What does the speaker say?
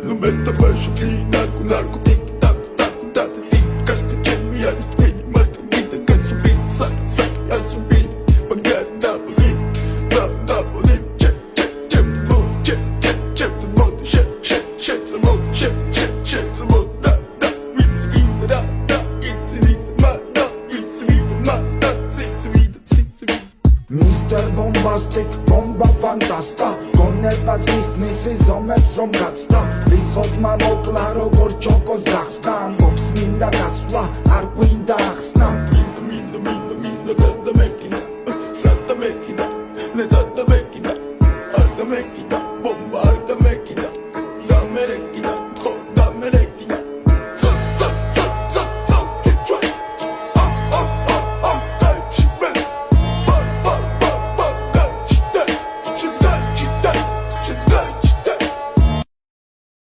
Nu meta baixo de narco, narco, tic, tac, tac, tac, tic, tac, tac, me arrastei, mata, vida, canso, beat, sac, sac, anso, beat, pagar, Napoli, Napoli, check, check, check, mood, check, check, check, the mood, check, check, check, the mood, check, check, check, the mood, da, da, it's in the da, da, it's in the ma, da, it's in the ma, da, it's in the, it's in the. Mr. Bombastic, bomba fantasta გონებას გიხსნის ზომებს რომ გაცდა ვიხოდმა მოკლა როგორ ჩოკოს გახსნა ამბობს მინდა გასვლა არ გვინდა ახსნა მინდა, მინდა, მინდა, მინდა,